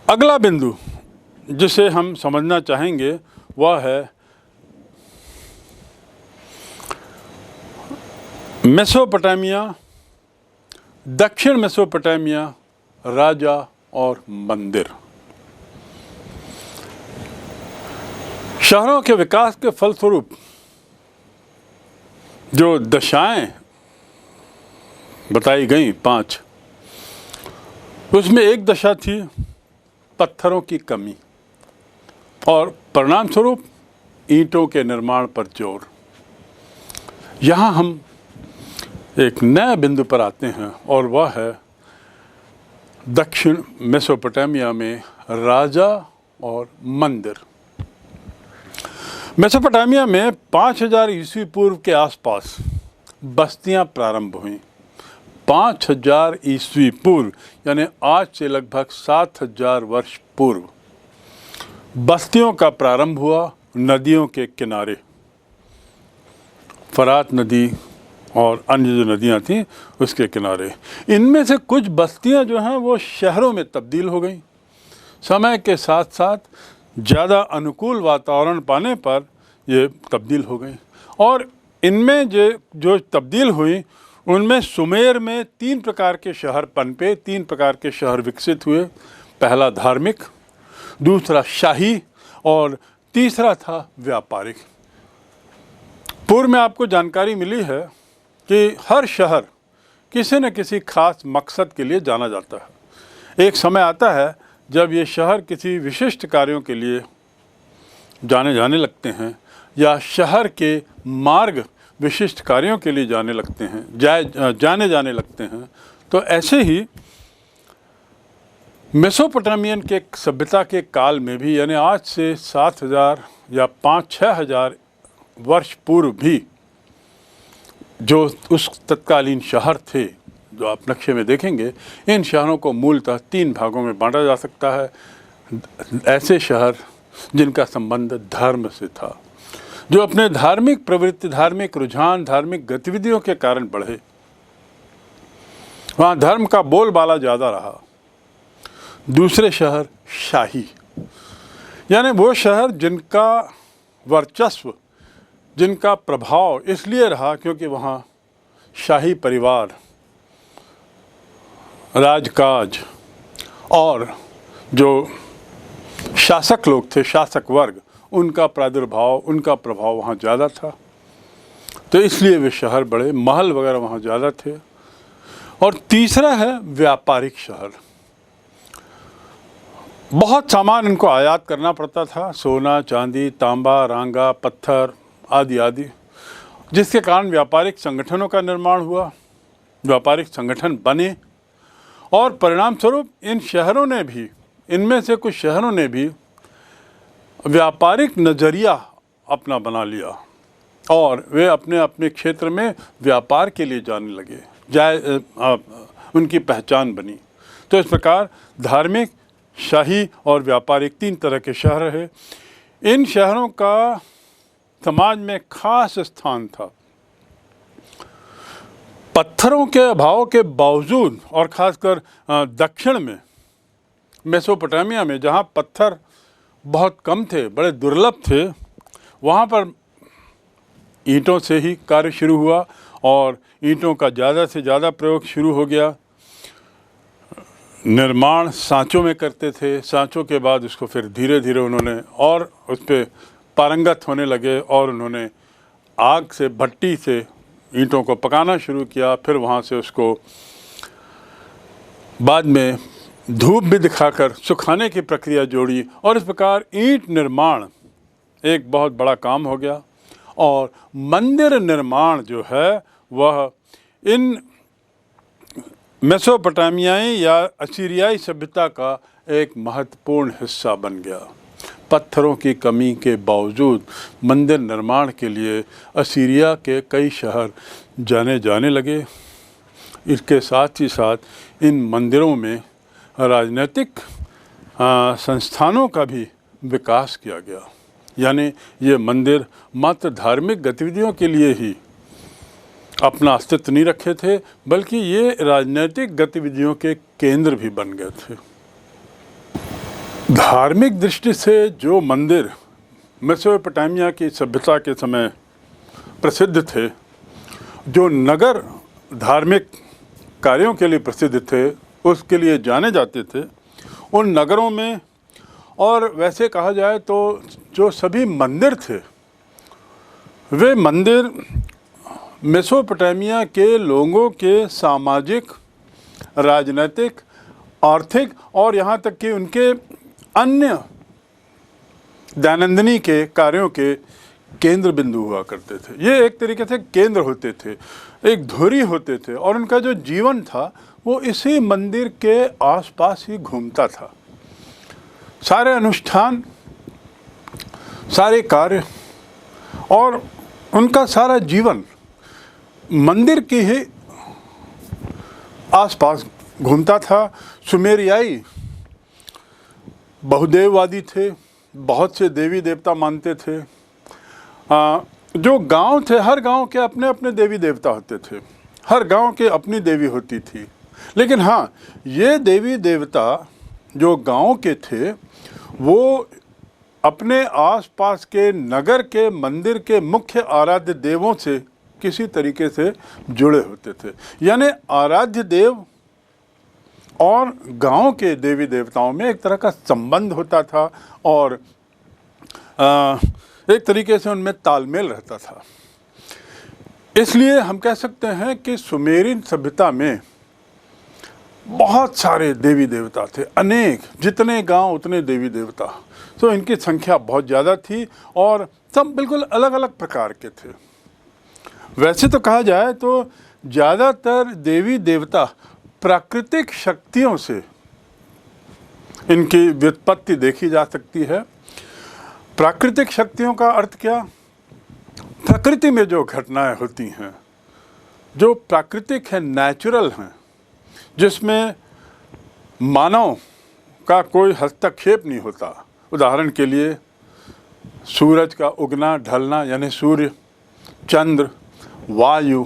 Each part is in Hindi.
अगला बिंदु जिसे हम समझना चाहेंगे वह है मेसोपोटामिया, दक्षिण मेसोपोटामिया, राजा और मंदिर। शहरों के विकास के फलस्वरूप जो दशाएं बताई गई 5, उसमें एक दशा थी पत्थरों की कमी और परिणाम स्वरूप ईंटों के निर्माण पर जोर। यहाँ हम एक नए बिंदु पर आते हैं और वह है दक्षिण मेसोपोटामिया में राजा और मंदिर। मेसोपोटामिया में 5000 ईस्वी पूर्व के आसपास बस्तियां प्रारंभ हुईं। 5000 ईस्वी पूर्व यानी आज से लगभग 7000 वर्ष पूर्व बस्तियों का प्रारंभ हुआ नदियों के किनारे। फरात नदी और अन्य जो नदियां थीं उसके किनारे। इनमें से कुछ बस्तियां जो हैं वो शहरों में तब्दील हो गईं। समय के साथ साथ ज़्यादा अनुकूल वातावरण पाने पर ये तब्दील हो गई और इनमें जो तब्दील हुई उनमें सुमेर में 3 प्रकार के शहर पनपे, 3 प्रकार के शहर विकसित हुए। पहला धार्मिक, दूसरा शाही और तीसरा था व्यापारिक। पूर्व में आपको जानकारी मिली है कि हर शहर किसी न किसी खास मकसद के लिए जाना जाता है। एक समय आता है जब ये शहर किसी विशिष्ट कार्यों के लिए जाने लगते हैं या शहर के मार्ग विशिष्ट कार्यों के लिए जाने लगते हैं। तो ऐसे ही मेसोपोटामियन के सभ्यता के काल में भी यानी आज से 7000 या 5-6 हज़ार वर्ष पूर्व भी जो उस तत्कालीन शहर थे जो आप नक्शे में देखेंगे, इन शहरों को मूलतः 3 भागों में बांटा जा सकता है। ऐसे शहर जिनका संबंध धर्म से था, जो अपने धार्मिक प्रवृत्ति, धार्मिक रुझान, धार्मिक गतिविधियों के कारण बढ़े, वहाँ धर्म का बोलबाला ज़्यादा रहा। दूसरे शहर शाही, यानी वो शहर जिनका वर्चस्व, जिनका प्रभाव इसलिए रहा क्योंकि वहाँ शाही परिवार, राजकाज और जो शासक लोग थे, शासक वर्ग, उनका प्रादुर्भाव, उनका प्रभाव वहाँ ज़्यादा था। तो इसलिए वे शहर बड़े, महल वगैरह वहाँ ज़्यादा थे। और तीसरा है व्यापारिक शहर। बहुत सामान इनको आयात करना पड़ता था, सोना, चांदी, तांबा, रांगा, पत्थर आदि आदि, जिसके कारण व्यापारिक संगठनों का निर्माण हुआ, व्यापारिक संगठन बने और परिणाम स्वरूप इन शहरों ने भी, इनमें से कुछ शहरों ने भी व्यापारिक नज़रिया अपना बना लिया और वे अपने अपने क्षेत्र में व्यापार के लिए जाने लगे, उनकी पहचान बनी। तो इस प्रकार धार्मिक, शाही और व्यापारिक 3 तरह के शहर हैं। इन शहरों का समाज में खास स्थान था। पत्थरों के अभाव के बावजूद और ख़ासकर दक्षिण में मेसोपोटामिया में जहाँ पत्थर बहुत कम थे, बड़े दुर्लभ थे, वहाँ पर ईंटों से ही कार्य शुरू हुआ और ईंटों का ज़्यादा से ज़्यादा प्रयोग शुरू हो गया। निर्माण सांचों में करते थे, सांचों के बाद उसको फिर धीरे धीरे उन्होंने और उस पर पारंगत होने लगे और उन्होंने आग से, भट्टी से ईंटों को पकाना शुरू किया। फिर वहाँ से उसको बाद में धूप भी दिखाकर सुखाने की प्रक्रिया जोड़ी और इस प्रकार ईंट निर्माण एक बहुत बड़ा काम हो गया। और मंदिर निर्माण जो है वह इन मेसोपोटामियाई या असीरियाई सभ्यता का एक महत्वपूर्ण हिस्सा बन गया। पत्थरों की कमी के बावजूद मंदिर निर्माण के लिए असीरिया के कई शहर जाने लगे। इसके साथ ही साथ इन मंदिरों में राजनीतिक संस्थानों का भी विकास किया गया। यानी ये मंदिर मात्र धार्मिक गतिविधियों के लिए ही अपना अस्तित्व नहीं रखे थे, बल्कि ये राजनीतिक गतिविधियों के केंद्र भी बन गए थे। धार्मिक दृष्टि से जो मंदिर मेसोपोटामिया की सभ्यता के समय प्रसिद्ध थे, जो नगर धार्मिक कार्यों के लिए प्रसिद्ध थे, उसके लिए जाने जाते थे, उन नगरों में, और वैसे कहा जाए तो जो सभी मंदिर थे, वे मंदिर मेसोपोटामिया के लोगों के सामाजिक, राजनीतिक, आर्थिक और यहाँ तक कि उनके अन्य दैनंदिनी के कार्यों के केंद्र बिंदु हुआ करते थे। ये एक तरीके से केंद्र होते थे, एक धुरी होते थे, और उनका जो जीवन था वो इसी मंदिर के आसपास ही घूमता था। सारे अनुष्ठान, सारे कार्य और उनका सारा जीवन मंदिर के ही आसपास घूमता था। सुमेरियाई बहुदेववादी थे, बहुत से देवी देवता मानते थे। जो गांव थे, हर गांव के अपने अपने देवी देवता होते थे, हर गांव के अपनी देवी होती थी। लेकिन हाँ, ये देवी देवता जो गांव के थे वो अपने आसपास के नगर के मंदिर के मुख्य आराध्य देवों से किसी तरीके से जुड़े होते थे। यानी आराध्य देव और गांव के देवी देवताओं में एक तरह का संबंध होता था और एक तरीके से उनमें तालमेल रहता था। इसलिए हम कह सकते हैं कि सुमेरियन सभ्यता में बहुत सारे देवी देवता थे, अनेक, जितने गांव उतने देवी देवता। तो इनकी संख्या बहुत ज़्यादा थी और सब बिल्कुल अलग अलग प्रकार के थे। वैसे तो कहा जाए तो ज़्यादातर देवी देवता प्राकृतिक शक्तियों से इनकी व्युत्पत्ति देखी जा सकती है। प्राकृतिक शक्तियों का अर्थ क्या? प्रकृति में जो घटनाएं होती हैं, जो प्राकृतिक है, नेचुरल हैं, जिसमें मानव का कोई हस्तक्षेप नहीं होता। उदाहरण के लिए सूरज का उगना ढलना, यानी सूर्य, चंद्र, वायु,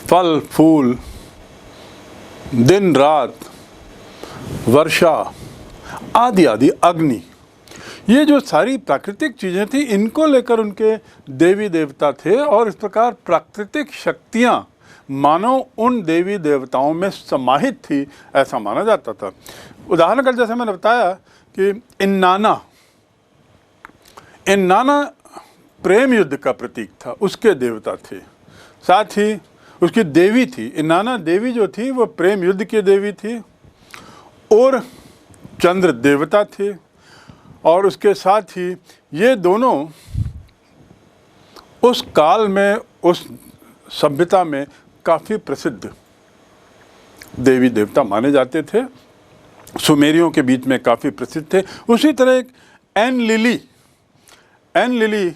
फल फूल, दिन रात, वर्षा आदि आदि, अग्नि, ये जो सारी प्राकृतिक चीज़ें थी, इनको लेकर उनके देवी देवता थे। और इस प्रकार प्राकृतिक शक्तियाँ मानो उन देवी देवताओं में समाहित थी, ऐसा माना जाता था। उदाहरण कर, जैसे मैंने बताया कि इन्नाना प्रेम युद्ध का प्रतीक था, उसके देवता थे। साथ ही उसकी देवी थी, इन्नाना देवी जो थी वो प्रेम युद्ध की देवी थी, और चंद्र देवता थे। और उसके साथ ही ये दोनों उस काल में, उस सभ्यता में काफ़ी प्रसिद्ध देवी देवता माने जाते थे, सुमेरियों के बीच में काफ़ी प्रसिद्ध थे। उसी तरह एक एनलिली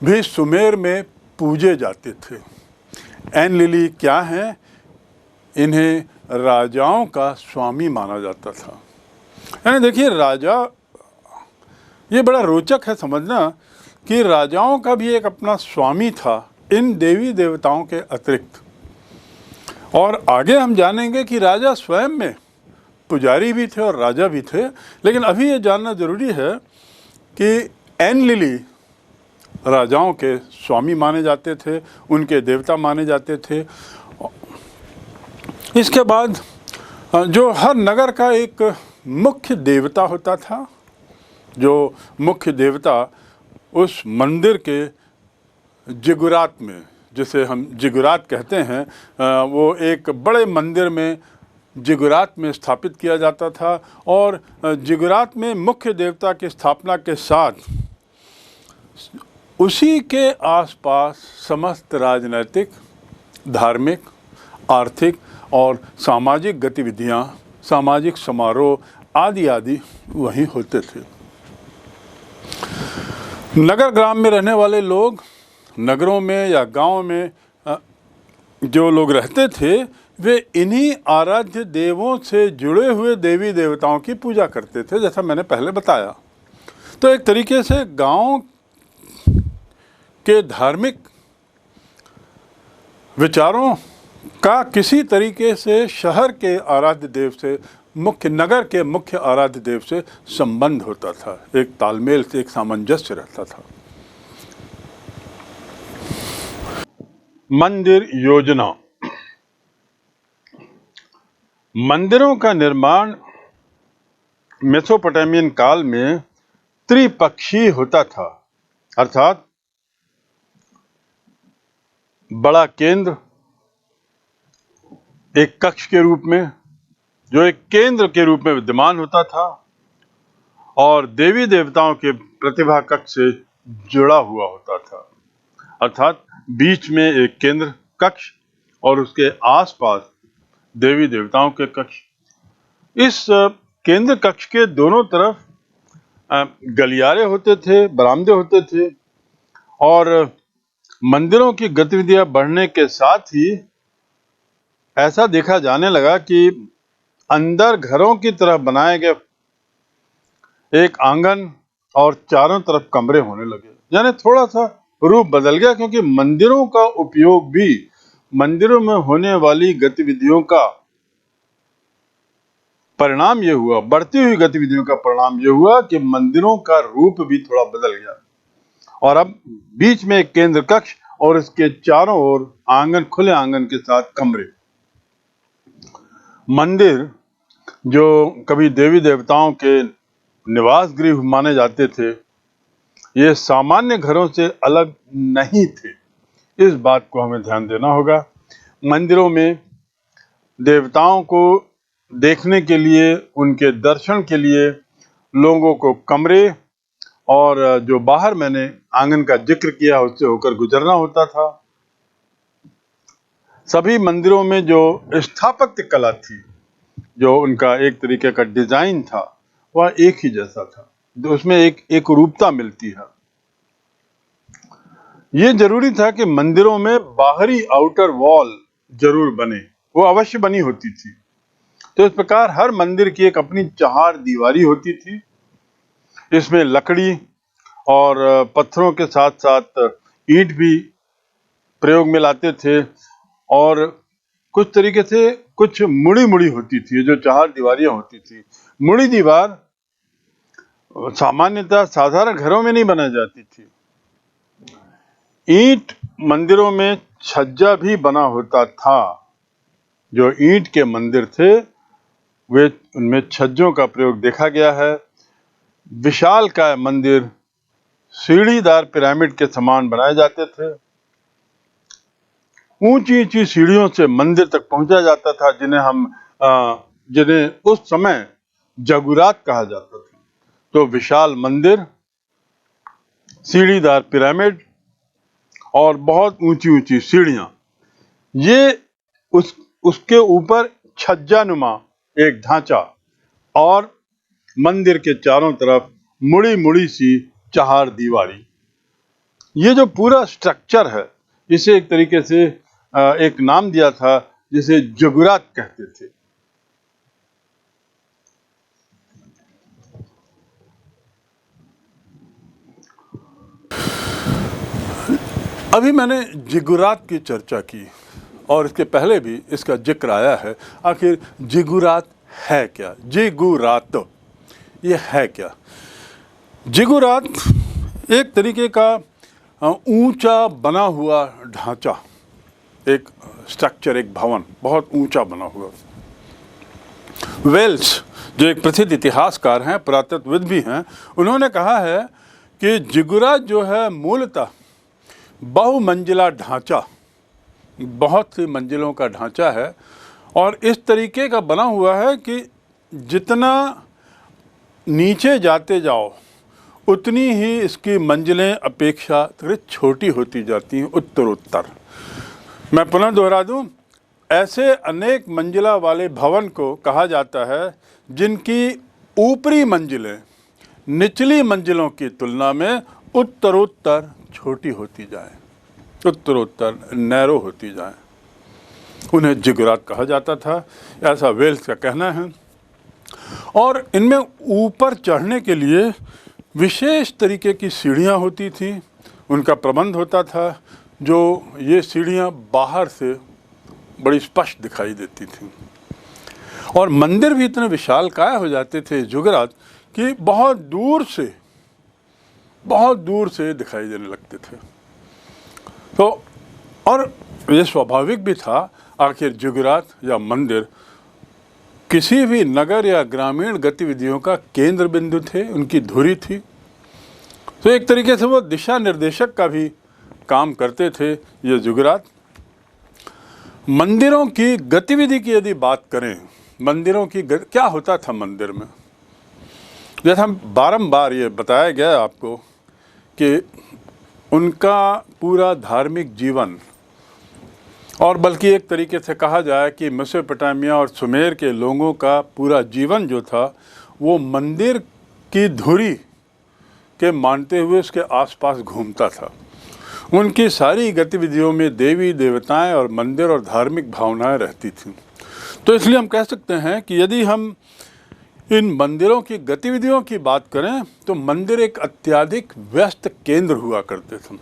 भी सुमेर में पूजे जाते थे। एनलिली क्या है? इन्हें राजाओं का स्वामी माना जाता था। यानी देखिए, राजा, ये बड़ा रोचक है समझना कि राजाओं का भी एक अपना स्वामी था इन देवी देवताओं के अतिरिक्त। और आगे हम जानेंगे कि राजा स्वयं में पुजारी भी थे और राजा भी थे। लेकिन अभी ये जानना जरूरी है कि एनलिली राजाओं के स्वामी माने जाते थे, उनके देवता माने जाते थे। इसके बाद जो हर नगर का एक मुख्य देवता होता था, जो मुख्य देवता उस मंदिर के जिगुरात में, जिसे हम जिगुरात कहते हैं, वो एक बड़े मंदिर में जिगुरात में स्थापित किया जाता था। और जिगुरात में मुख्य देवता की स्थापना के साथ उसी के आसपास समस्त राजनैतिक, धार्मिक, आर्थिक और सामाजिक गतिविधियां, सामाजिक समारोह आदि आदि वहीं होते थे। नगर ग्राम में रहने वाले लोग, नगरों में या गांव में जो लोग रहते थे, वे इन्हीं आराध्य देवों से जुड़े हुए देवी देवताओं की पूजा करते थे, जैसा मैंने पहले बताया। तो एक तरीके से गांव के धार्मिक विचारों का किसी तरीके से शहर के आराध्य देव से मुख्य नगर के मुख्य आराध्य देव से संबंध होता था, एक तालमेल से, एक सामंजस्य रहता था। मंदिर योजना। मंदिरों का निर्माण मेसोपोटामियन काल में त्रिपक्षीय होता था, अर्थात बड़ा केंद्र एक कक्ष के रूप में, जो एक केंद्र के रूप में विद्यमान होता था और देवी देवताओं के प्रतिभा कक्ष से जुड़ा हुआ होता था, अर्थात बीच में एक केंद्र कक्ष और उसके आसपास देवी देवताओं के कक्ष। इस केंद्र कक्ष के दोनों तरफ गलियारे होते थे, बरामदे होते थे और मंदिरों की गतिविधियां बढ़ने के साथ ही ऐसा देखा जाने लगा कि अंदर घरों की तरह बनाए गए एक आंगन और चारों तरफ कमरे होने लगे, यानी थोड़ा सा रूप बदल गया, क्योंकि मंदिरों का उपयोग भी मंदिरों में होने वाली गतिविधियों का परिणाम यह हुआ, बढ़ती हुई गतिविधियों का परिणाम यह हुआ कि मंदिरों का रूप भी थोड़ा बदल गया और अब बीच में एक केंद्र कक्ष और इसके चारों ओर आंगन, खुले आंगन के साथ कमरे। मंदिर जो कभी देवी देवताओं के निवास गृह माने जाते थे, ये सामान्य घरों से अलग नहीं थे। इस बात को हमें ध्यान देना होगा। मंदिरों में देवताओं को देखने के लिए, उनके दर्शन के लिए लोगों को कमरे और जो बाहर मैंने आंगन का जिक्र किया उससे होकर गुजरना होता था। सभी मंदिरों में जो स्थापत्य कला थी, जो उनका एक तरीके का डिजाइन था, वह एक ही जैसा था, उसमें एक रूपता मिलती है। ये जरूरी था कि मंदिरों में बाहरी आउटर वॉल जरूर बने, वो अवश्य बनी होती थी। तो इस प्रकार हर मंदिर की एक अपनी चार दीवारी होती थी। इसमें लकड़ी और पत्थरों के साथ साथ ईंट भी प्रयोग में लाते थे और कुछ तरीके से कुछ मुड़ी मुड़ी होती थी, जो चार दीवारियां होती थी। मुड़ी दीवार सामान्यतः साधारण घरों में नहीं बनाई जाती थी। ईंट मंदिरों में छज्जा भी बना होता था। जो ईंट के मंदिर थे वे उनमें छज्जों का प्रयोग देखा गया है। विशालकाय मंदिर सीढ़ीदार पिरामिड के समान बनाए जाते थे। ऊंची ऊंची सीढ़ियों से मंदिर तक पहुंचा जाता था, जिन्हें उस समय जगुरात कहा जाता था। तो विशाल मंदिर, सीढ़ीदार पिरामिड और बहुत ऊंची ऊंची सीढ़ियां, ये उसके ऊपर छज्जानुमा एक ढांचा और मंदिर के चारों तरफ मुड़ी मुड़ी सी चार दीवारी। ये जो पूरा स्ट्रक्चर है, इसे एक तरीके से एक नाम दिया था जिसे जगुरात कहते थे। अभी मैंने जिगुरात की चर्चा की और इसके पहले भी इसका जिक्र आया है। आखिर जिगुरात है क्या? जिगुरात ये है क्या? जिगुरात एक तरीके का ऊंचा बना हुआ ढांचा, एक स्ट्रक्चर, एक भवन बहुत ऊंचा बना हुआ। वेल्स जो एक प्रसिद्ध इतिहासकार हैं, पुरातत्वविद भी हैं, उन्होंने कहा है कि जिगुरात जो है मूलतः बहुमंजिला ढांचा, बहुत सी मंजिलों का ढांचा है और इस तरीके का बना हुआ है कि जितना नीचे जाते जाओ उतनी ही इसकी मंजिलें अपेक्षाकृत छोटी होती जाती हैं उत्तरोत्तर। मैं पुनः दोहरा दूं, ऐसे अनेक मंजिला वाले भवन को कहा जाता है जिनकी ऊपरी मंजिलें निचली मंजिलों की तुलना में उत्तरोत्तर छोटी होती जाए, उत्तरोत्तर नैरो होती जाए। उन्हें जिगुरात कहा जाता था, ऐसा वेल्स का कहना है। और इनमें ऊपर चढ़ने के लिए विशेष तरीके की सीढ़ियां होती थी, उनका प्रबंध होता था, जो ये सीढ़ियां बाहर से बड़ी स्पष्ट दिखाई देती थी। और मंदिर भी इतने विशालकाय हो जाते थे जुगरात कि बहुत दूर से दिखाई देने लगते थे। तो और ये स्वाभाविक भी था, आखिर जुगरात या मंदिर किसी भी नगर या ग्रामीण गतिविधियों का केंद्र बिंदु थे, उनकी धुरी थी। तो एक तरीके से वो दिशा निर्देशक का भी काम करते थे ये जुगरात। मंदिरों की गतिविधि की यदि बात करें, मंदिरों की क्या होता था मंदिर में, जैसे हम बारंबार ये बताया गया आपको कि उनका पूरा धार्मिक जीवन, और बल्कि एक तरीके से कहा जाए कि मेसोपोटामिया और सुमेर के लोगों का पूरा जीवन जो था वो मंदिर की धुरी के मानते हुए उसके आसपास घूमता था। उनकी सारी गतिविधियों में देवी देवताएं और मंदिर और धार्मिक भावनाएं रहती थीं। तो इसलिए हम कह सकते हैं कि यदि हम इन मंदिरों की गतिविधियों की बात करें तो मंदिर एक अत्यधिक व्यस्त केंद्र हुआ करते थे,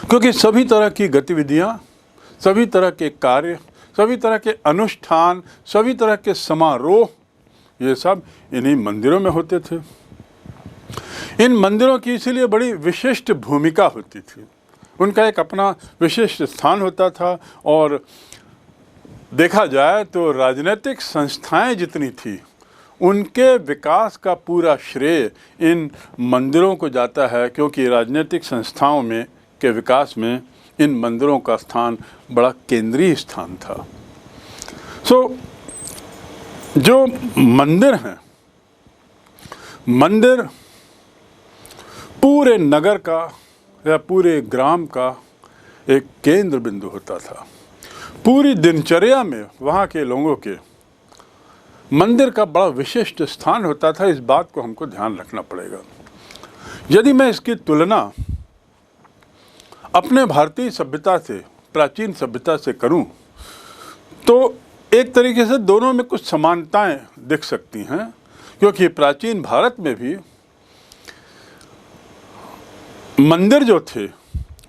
क्योंकि सभी तरह की गतिविधियां, सभी तरह के कार्य, सभी तरह के अनुष्ठान, सभी तरह के समारोह, ये सब इन्हीं मंदिरों में होते थे। इन मंदिरों की इसीलिए बड़ी विशिष्ट भूमिका होती थी, उनका एक अपना विशिष्ट स्थान होता था। और देखा जाए तो राजनीतिक संस्थाएं जितनी थी उनके विकास का पूरा श्रेय इन मंदिरों को जाता है, क्योंकि राजनीतिक संस्थाओं में के विकास में इन मंदिरों का स्थान बड़ा केंद्रीय स्थान था। जो मंदिर हैं, मंदिर पूरे नगर का या पूरे ग्राम का एक केंद्र बिंदु होता था। पूरी दिनचर्या में वहाँ के लोगों के मंदिर का बड़ा विशिष्ट स्थान होता था। इस बात को हमको ध्यान रखना पड़ेगा। यदि मैं इसकी तुलना अपने भारतीय सभ्यता से, प्राचीन सभ्यता से करूं, तो एक तरीके से दोनों में कुछ समानताएं दिख सकती हैं, क्योंकि प्राचीन भारत में भी मंदिर जो थे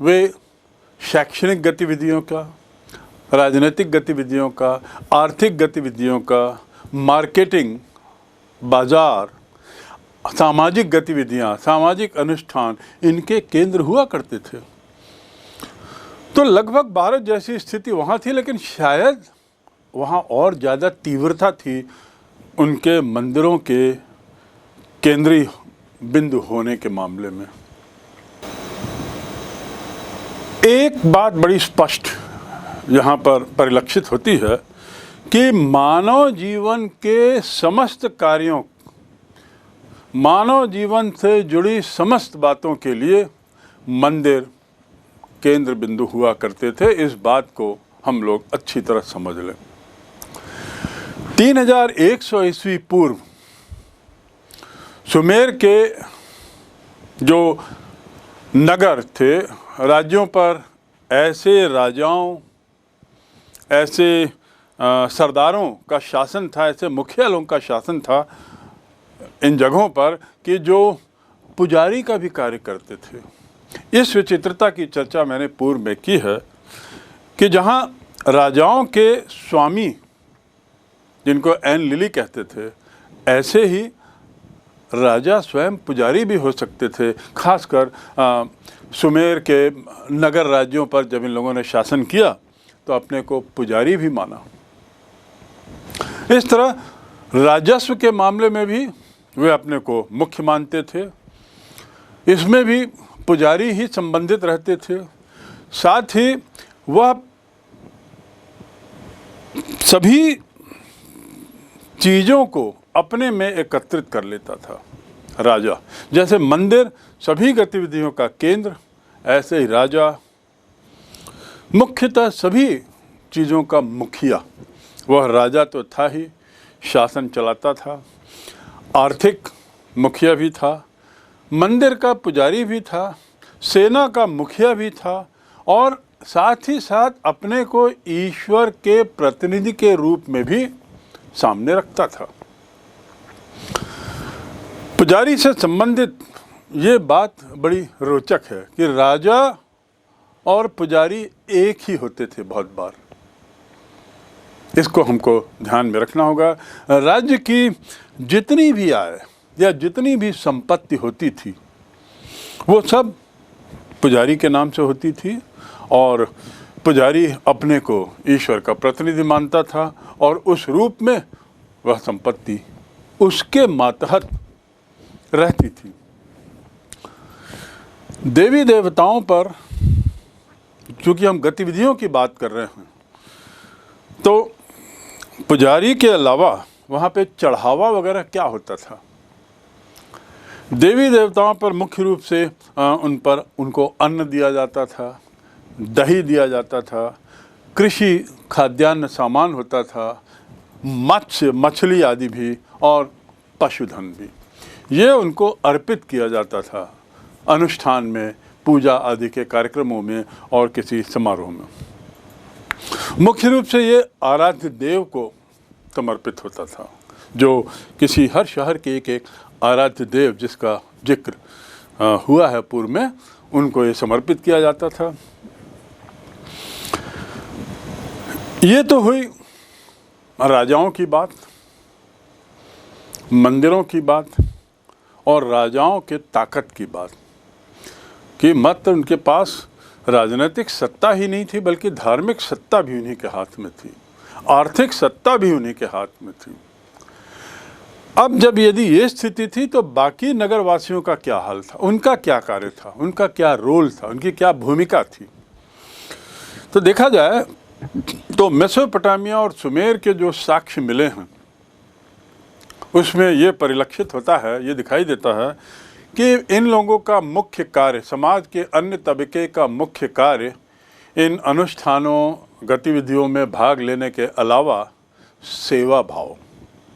वे शैक्षणिक गतिविधियों का, राजनीतिक गतिविधियों का, आर्थिक गतिविधियों का, मार्केटिंग, बाजार, सामाजिक गतिविधियां, सामाजिक अनुष्ठान, इनके केंद्र हुआ करते थे। तो लगभग भारत जैसी स्थिति वहाँ थी, लेकिन शायद वहाँ और ज़्यादा तीव्रता थी उनके मंदिरों के केंद्रीय बिंदु होने के मामले में। एक बात बड़ी स्पष्ट यहाँ पर परिलक्षित होती है कि मानव जीवन के समस्त कार्यों, मानव जीवन से जुड़ी समस्त बातों के लिए मंदिर केंद्र बिंदु हुआ करते थे। इस बात को हम लोग अच्छी तरह समझ लें। 3100 ईस्वी पूर्व सुमेर के जो नगर थे, राज्यों पर ऐसे राजाओं, ऐसे सरदारों का शासन था, ऐसे मुखिया लोगों का शासन था इन जगहों पर कि जो पुजारी का भी कार्य करते थे। इस विचित्रता की चर्चा मैंने पूर्व में की है कि जहाँ राजाओं के स्वामी, जिनको एन लिली कहते थे, ऐसे ही राजा स्वयं पुजारी भी हो सकते थे। खासकर सुमेर के नगर राज्यों पर जब इन लोगों ने शासन किया तो अपने को पुजारी भी माना। इस तरह राजस्व के मामले में भी वे अपने को मुख्य मानते थे। इसमें भी पुजारी ही संबंधित रहते थे। साथ ही वह सभी चीज़ों को अपने में एकत्रित कर लेता था राजा। जैसे मंदिर सभी गतिविधियों का केंद्र, ऐसे ही राजा मुख्यतः सभी चीज़ों का मुखिया। वह राजा तो था ही, शासन चलाता था, आर्थिक मुखिया भी था, मंदिर का पुजारी भी था, सेना का मुखिया भी था, और साथ ही साथ अपने को ईश्वर के प्रतिनिधि के रूप में भी सामने रखता था। पुजारी से संबंधित ये बात बड़ी रोचक है कि राजा और पुजारी एक ही होते थे बहुत बार। इसको हमको ध्यान में रखना होगा। राज्य की जितनी भी आय या जितनी भी संपत्ति होती थी वो सब पुजारी के नाम से होती थी, और पुजारी अपने को ईश्वर का प्रतिनिधि मानता था, और उस रूप में वह संपत्ति उसके मातहत रहती थी। देवी देवताओं पर चूंकि हम गतिविधियों की बात कर रहे हैं, तो पुजारी के अलावा वहाँ पे चढ़ावा वगैरह क्या होता था? देवी देवताओं पर मुख्य रूप से उनको अन्न दिया जाता था, दही दिया जाता था, कृषि खाद्यान्न सामान होता था, मत्स्य मछली आदि भी, और पशुधन भी, ये उनको अर्पित किया जाता था अनुष्ठान में, पूजा आदि के कार्यक्रमों में और किसी समारोह में। मुख्य रूप से ये आराध्य देव को समर्पित होता था, जो किसी हर शहर के एक एक आराध्य देव जिसका जिक्र हुआ है पूर्व में, उनको ये समर्पित किया जाता था। ये तो हुई राजाओं की बात, मंदिरों की बात, और राजाओं के ताकत की बात, कि मात्र उनके पास राजनीतिक सत्ता ही नहीं थी बल्कि धार्मिक सत्ता भी उन्हीं के हाथ में थी, आर्थिक सत्ता भी उन्हीं के हाथ में थी। अब जब यदि ये स्थिति थी तो बाकी नगरवासियों का क्या हाल था, उनका क्या कार्य था, उनका क्या रोल था, उनकी क्या भूमिका थी? तो देखा जाए तो मेसोपोटामिया और सुमेर के जो साक्ष्य मिले हैं उसमें ये परिलक्षित होता है, ये दिखाई देता है कि इन लोगों का मुख्य कार्य, समाज के अन्य तबके का मुख्य कार्य, इन अनुष्ठानों गतिविधियों में भाग लेने के अलावा सेवा भाव,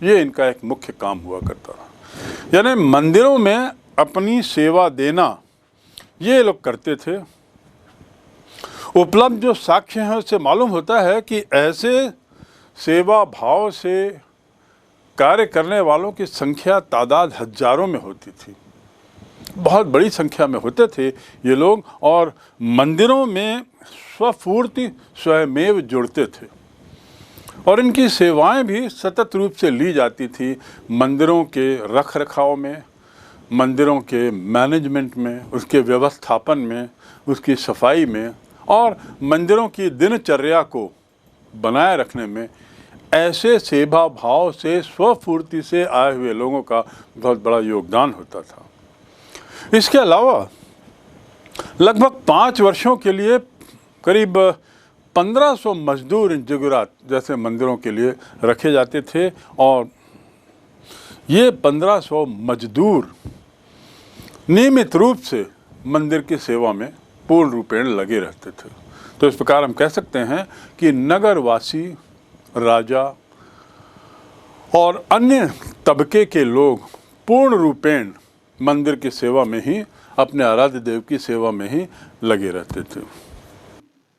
ये इनका एक मुख्य काम हुआ करता था। यानी मंदिरों में अपनी सेवा देना ये लोग करते थे। उपलब्ध जो साक्ष्य हैं उससे मालूम होता है कि ऐसे सेवा भाव से कार्य करने वालों की संख्या, तादाद हजारों में होती थी, बहुत बड़ी संख्या में होते थे ये लोग, और मंदिरों में स्वपूर्ति स्वयमेव जुड़ते थे, और इनकी सेवाएं भी सतत रूप से ली जाती थी मंदिरों के रख रखाव में, मंदिरों के मैनेजमेंट में, उसके व्यवस्थापन में, उसकी सफाई में, और मंदिरों की दिनचर्या को बनाए रखने में। ऐसे सेवा भाव से, स्वपूर्ति से आए हुए लोगों का बहुत बड़ा योगदान होता था। इसके अलावा लगभग 5 वर्षों के लिए करीब 1500 मजदूर इन जिगुरात जैसे मंदिरों के लिए रखे जाते थे, और ये 1500 मजदूर नियमित रूप से मंदिर की सेवा में पूर्ण रूपेण लगे रहते थे। तो इस प्रकार हम कह सकते हैं कि नगरवासी, राजा और अन्य तबके के लोग पूर्ण रूपेण मंदिर की सेवा में ही, अपने आराध्य देव की सेवा में ही लगे रहते थे।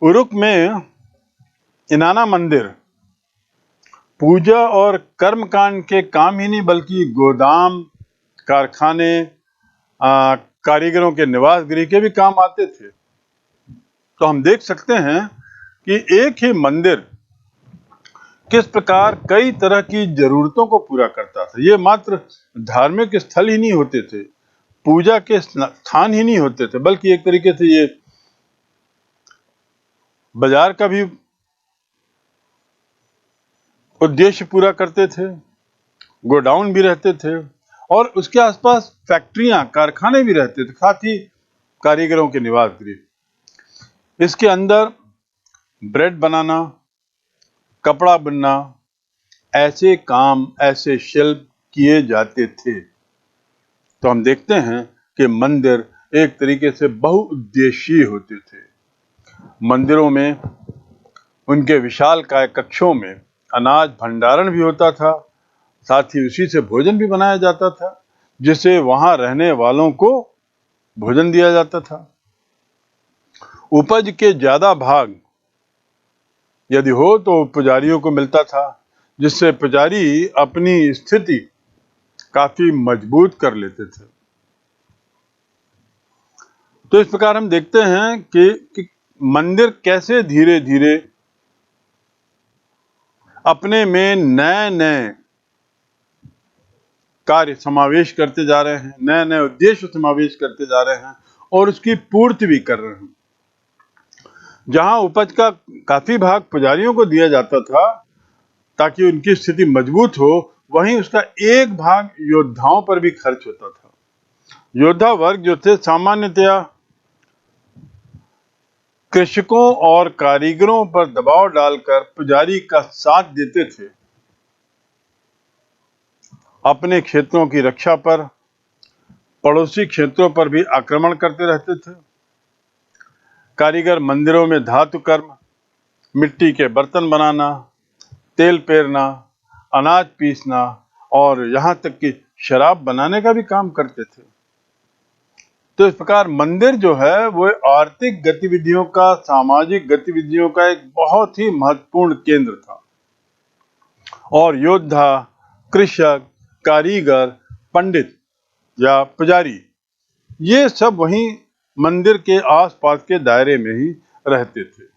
उरुक में इनाना मंदिर पूजा और कर्मकांड के काम ही नहीं बल्कि गोदाम, कारखाने, कारीगरों के निवास गृह के भी काम आते थे। तो हम देख सकते हैं कि एक ही मंदिर किस प्रकार कई तरह की जरूरतों को पूरा करता था। ये मात्र धार्मिक स्थल ही नहीं होते थे, पूजा के स्थान ही नहीं होते थे, बल्कि एक तरीके से ये बाजार का भी उद्देश्य पूरा करते थे, गोडाउन भी रहते थे, और उसके आसपास फैक्ट्रियां, कारखाने भी रहते थे, साथ ही कारीगरों के निवास गृह। इसके अंदर ब्रेड बनाना, कपड़ा बुनना, ऐसे काम, ऐसे शिल्प किए जाते थे। तो हम देखते हैं कि मंदिर एक तरीके से बहुउद्देशीय होते थे। मंदिरों में, उनके विशालकाय कक्षों में अनाज भंडारण भी होता था, साथ ही उसी से भोजन भी बनाया जाता था, जिसे वहां रहने वालों को भोजन दिया जाता था। उपज के ज्यादा भाग यदि हो तो पुजारियों को मिलता था, जिससे पुजारी अपनी स्थिति काफी मजबूत कर लेते थे। तो इस प्रकार हम देखते हैं कि मंदिर कैसे धीरे धीरे अपने में नए नए कार्य समावेश करते जा रहे हैं, नए नए उद्देश्य समावेश करते जा रहे हैं और उसकी पूर्ति भी कर रहे हैं। जहां उपज का काफी भाग पुजारियों को दिया जाता था ताकि उनकी स्थिति मजबूत हो, वहीं उसका एक भाग योद्धाओं पर भी खर्च होता था। योद्धा वर्ग जो थे सामान्यतया कृषकों और कारीगरों पर दबाव डालकर पुजारी का साथ देते थे। अपने क्षेत्रों की रक्षा पर पड़ोसी क्षेत्रों पर भी आक्रमण करते रहते थे। कारीगर मंदिरों में धातु कर्म, मिट्टी के बर्तन बनाना, तेल पेरना, अनाज पीसना और यहाँ तक कि शराब बनाने का भी काम करते थे। तो इस प्रकार मंदिर जो है वो आर्थिक गतिविधियों का, सामाजिक गतिविधियों का एक बहुत ही महत्वपूर्ण केंद्र था और योद्धा, कृषक, कारीगर, पंडित या पुजारी ये सब वहीं मंदिर के आसपास के दायरे में ही रहते थे।